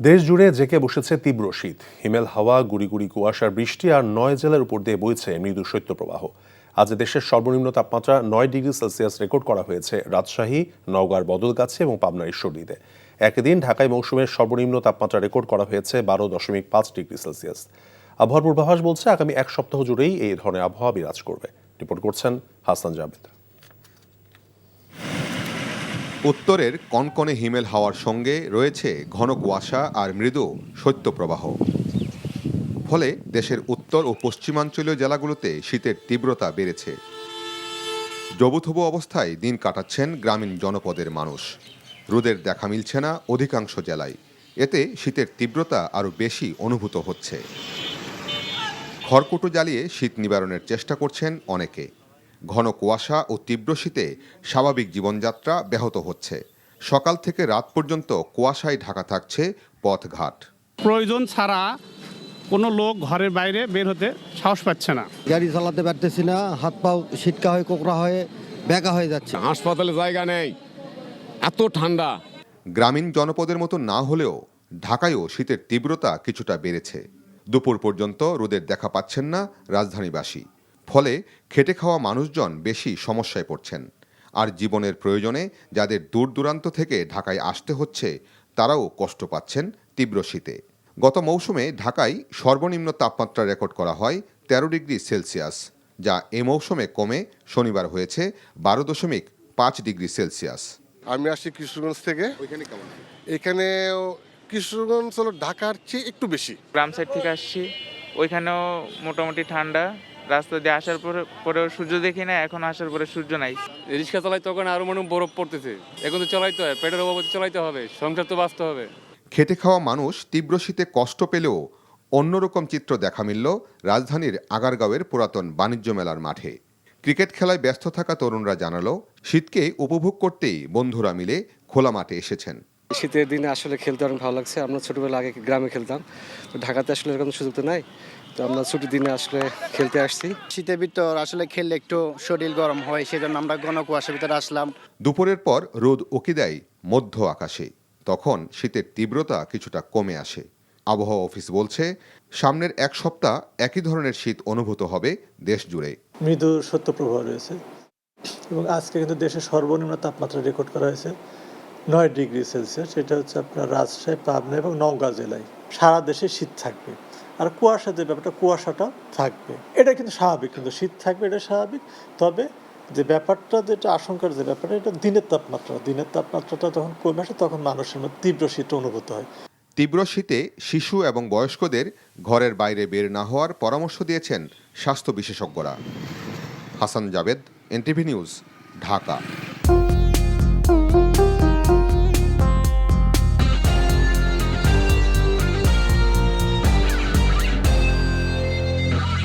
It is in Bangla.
দেশ জুড়ে জেঁকে বসেছে তীব্র শীত। হিমেল হাওয়া, গুড়ি গুড়ি কুয়াশার বৃষ্টি আর 9 জেলার উপর দিয়ে বইছে মৃদু শৈত্যপ্রবাহ। আজ দেশের সর্বনিম্ন তাপমাত্রা 9 ডিগ্রি সেলসিয়াস রেকর্ড করা হয়েছে রাজশাহী, নওগাঁর বদলগাছি এবং পাবনার ঈশ্বরদীতে। একদিন ঢাকায় মৌসুমের সর্বনিম্ন তাপমাত্রা রেকর্ড করা হয়েছে 12.5 ডিগ্রি সেলসিয়াস। আবহাওয়ার পূর্বাভাস বলছে আগামী এক সপ্তাহ জুড়েই এই ধরনের আবহাওয়া বিরাজ করবে। রিপোর্ট করছেন হাসান জাবেদ। উত্তরের কনকনে হিমেল হাওয়ার সঙ্গে রয়েছে ঘন কুয়াশা আর মৃদু শৈত্যপ্রবাহ। ফলে দেশের উত্তর ও পশ্চিমাঞ্চলীয় জেলাগুলোতে শীতের তীব্রতা বেড়েছে। জবুথবু অবস্থায় দিন কাটাচ্ছেন গ্রামীণ জনপদের মানুষ। রোদের দেখা মিলছে না অধিকাংশ জেলায়। এতে শীতের তীব্রতা আরও বেশি অনুভূত হচ্ছে। খড়কুটো জ্বালিয়ে শীত নিবারণের চেষ্টা করছেন অনেকে। ঘন কুয়াশা ও তীব্র শীতে স্বাভাবিক জীবনযাত্রা ব্যাহত হচ্ছে। সকাল থেকে রাত পর্যন্ত কুয়াশায় ঢাকা থাকছে পথঘাট। প্রয়োজন ছাড়া কোনো লোক ঘরের বাইরে বের হতে সাহস পাচ্ছে না। গাড়ি চালাতে পারতেছি না, হাত পাও শীতকা হয়ে কোকড়া হয়ে ব্যাকা হয়ে যাচ্ছে। হাসপাতালে জায়গা নেই, এত ঠান্ডা। গ্রামীণ জনপদের মতো না হলেও ঢাকায়ও শীতের তীব্রতা কিছুটা বেড়েছে। দুপুর পর্যন্ত রোদের দেখা পাচ্ছেন না রাজধানীবাসী। ফলে খেটে খাওয়া মানুষজন বেশি সমস্যায় পড়ছেন। আর জীবনের প্রয়োজনে যাদের দূর দূরান্ত থেকে ঢাকায় আসতে হচ্ছে, তারাও কষ্ট পাচ্ছেন তীব্র শীতে। গত মৌসুমে ঢাকায় সর্বনিম্ন তাপমাত্রা রেকর্ড করা হয় 13 ডিগ্রি সেলসিয়াস, যা এ মৌসুমে কমে শনিবার হয়েছে 12.5 ডিগ্রি সেলসিয়াস। আমি আসছি কিশোরগঞ্জ থেকে। ওইখানে কেমন? এখানে কিশোরগঞ্জ হলো ঢাকার চেয়ে একটু বেশি। গ্রাম সাইড থেকে আসছি, ওইখানেও মোটামুটি ঠান্ডা। রাস্তা দিয়ে আসার পরেও সূর্য দেখি না, এখন আসার পরে সূর্য নাই। রিক্সা চালাই তখন আরো মনে বরফ পড়তেছে। এখন তো চালাইতে হয়, পেটের অভাবে চালাইতে হবে, সংসার তো বাঁচতে হবে। খেটে খাওয়া মানুষ তীব্র শীতে কষ্ট পেলেও অন্যরকম চিত্র দেখা মিলল রাজধানীর আগারগাঁওয়ের পুরাতন বাণিজ্য মেলার মাঠে। ক্রিকেট খেলায় ব্যস্ত থাকা তরুণরা জানালো, শীতকে উপভোগ করতেই বন্ধুরা মিলে খোলা মাঠে এসেছেন। শীতের দিনে আসলে খেলতে অনেক ভালো লাগছে। আমরা ছোটবেলা আগে গ্রামে খেলতাম, তো ঢাকাতে আসলে এরকম সুযোগ তো নাই, তো আমরা ছুটির দিনে আসলে খেলতে আসছি। শীতের ভিতর আসলে খেললে একটু শরীর গরম হয়, সেজন্য আমরা ঘন কুয়াশার ভিতরে আসলাম। দুপুরের পর রোদ উকি দেয় মধ্য আকাশে, তখন শীতের তীব্রতা কিছুটা কমে আসে। আবহাওয়া অফিস বলছে, সামনের এক সপ্তাহ একই ধরনের শীত অনুভূত হবে দেশ জুড়ে। মৃদু শৈত্যপ্রবাহ রয়েছে এবং আজকে কিন্তু দেশের সর্বনিম্ন তাপমাত্রা রেকর্ড করা হয়েছে 9 ডিগ্রি সেলসিয়াস। সেটা হচ্ছে আপনার রাজশাহী, পাবনা এবং নওগাঁ জেলায়। সারা দেশে শীত থাকবে, আর কুয়াশা যে ব্যাপারটা, কুয়াশাটা থাকবে। এটা কিন্তু স্বাভাবিক, কিন্তু শীত থাকবে, এটা স্বাভাবিক। তবে যে ব্যাপারটা, যেটা আশঙ্কার যে ব্যাপারটা, এটা দিনের তাপমাত্রাটা যখন কমে আসে, তখন মানুষের মধ্যে তীব্র শীত অনুভূত হয়। তীব্র শীতে শিশু এবং বয়স্কদের ঘরের বাইরে বের না হওয়ার পরামর্শ দিয়েছেন স্বাস্থ্য বিশেষজ্ঞরা। Hasan Jabed, NTV news, Dhaka.